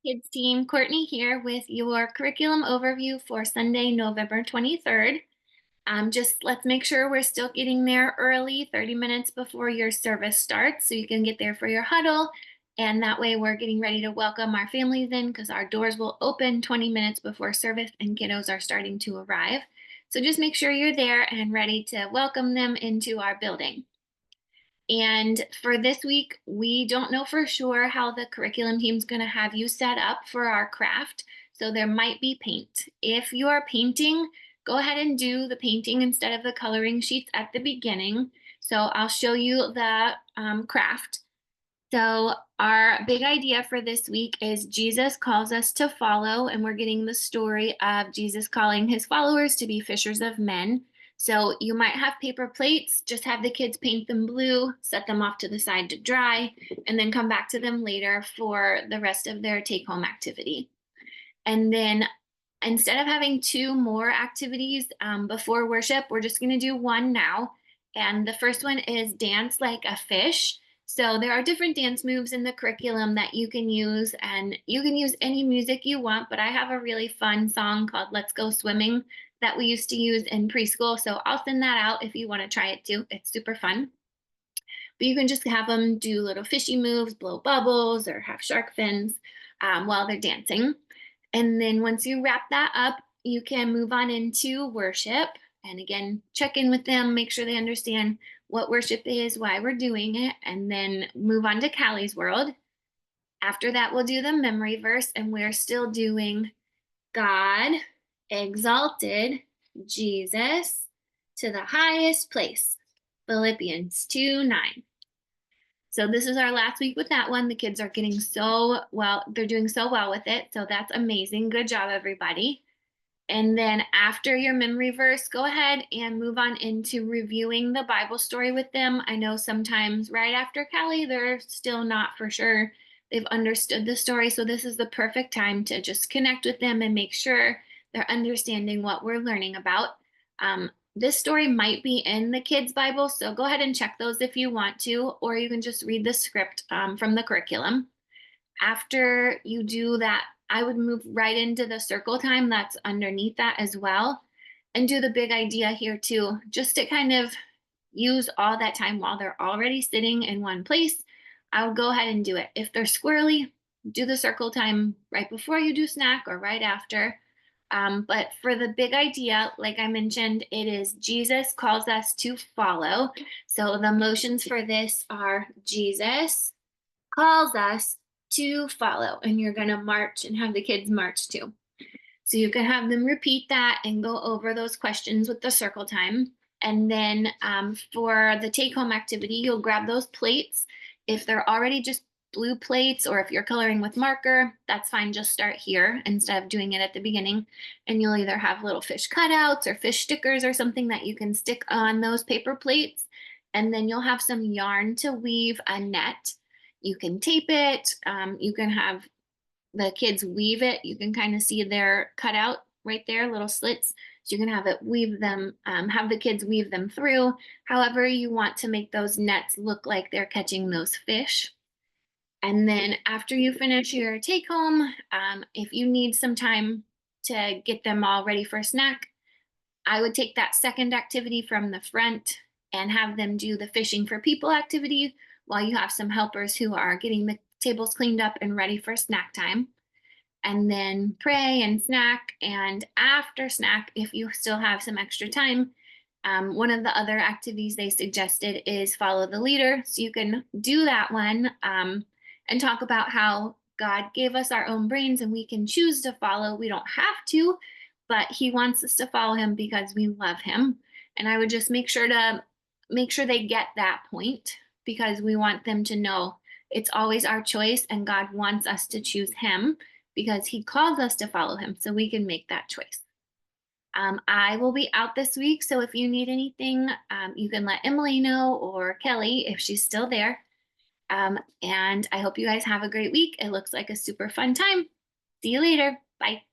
Kids team, Courtney here with your curriculum overview for Sunday, November 23rd. Just let's make sure we're still getting there early, 30 minutes before your service starts, so you can get there for your huddle. And that way we're getting ready to welcome our families in because our doors will open 20 minutes before service and kiddos are starting to arrive. So just make sure you're there and ready to welcome them into our building. And for this week, we don't know for sure how the curriculum team's going to have you set up for our craft. So there might be paint. If you are painting, go ahead and do the painting instead of the coloring sheets at the beginning. So I'll show you the craft. So our big idea for this week is Jesus calls us to follow, and we're getting the story of Jesus calling his followers to be fishers of men. So you might have paper plates, just have the kids paint them blue, set them off to the side to dry, and then come back to them later for the rest of their take-home activity. And then instead of having two more activities before worship, we're just going to do one now. And the first one is dance like a fish. So there are different dance moves in the curriculum that you can use, and you can use any music you want, but I have a really fun song called Let's Go Swimming that we used to use in preschool. So I'll send that out if you want to try it too. It's super fun. But you can just have them do little fishy moves, blow bubbles, or have shark fins while they're dancing. And then once you wrap that up, you can move on into worship. And again, check in with them, make sure they understand what worship is, why we're doing it, and then move on to Callie's World. After that, we'll do the memory verse, and we're still doing God exalted Jesus to the highest place. Philippians 2:9. So this is our last week with that one. The kids are getting so well, they're doing so well with it. So that's amazing. Good job, everybody. And then after your memory verse, go ahead and move on into reviewing the Bible story with them. I know sometimes right after Callie, they're still not for sure they've understood the story. So this is the perfect time to just connect with them and make sure they're understanding what we're learning about. This story might be in the kids' Bible, so go ahead and check those if you want to, or you can just read the script from the curriculum. After you do that, I would move right into the circle time that's underneath that as well, and do the big idea here too, just to kind of use all that time while they're already sitting in one place. I would go ahead and do it. If they're squirrely, do the circle time right before you do snack or right after. But for the big idea, like I mentioned, it is Jesus calls us to follow. So the motions for this are Jesus calls us to follow, and you're going to march and have the kids march too. So you can have them repeat that and go over those questions with the circle time. And then for the take home activity, you'll grab those plates. If they're already just blue plates, or if you're coloring with marker, that's fine. Just start here instead of doing it at the beginning. And you'll either have little fish cutouts or fish stickers or something that you can stick on those paper plates. And then you'll have some yarn to weave a net. You can tape it. You can have the kids weave it. You can kind of see their cutout right there, little slits. So you can have it weave them, have the kids weave them through. However you want to make those nets look like they're catching those fish. And then after you finish your take home, if you need some time to get them all ready for a snack, I would take that second activity from the front and have them do the fishing for people activity while you have some helpers who are getting the tables cleaned up and ready for snack time. And then pray and snack. And after snack, if you still have some extra time, one of the other activities they suggested is follow the leader. So you can do that one and talk about how God gave us our own brains and we can choose to follow. We don't have to, but he wants us to follow him because we love him. And I would just make sure they get that point, because we want them to know it's always our choice and God wants us to choose him because he calls us to follow him, so we can make that choice. I will be out this week, so if you need anything, you can let Emily know, or Kelly if she's still there. And I hope you guys have a great week. It looks like a super fun time. See you later. Bye.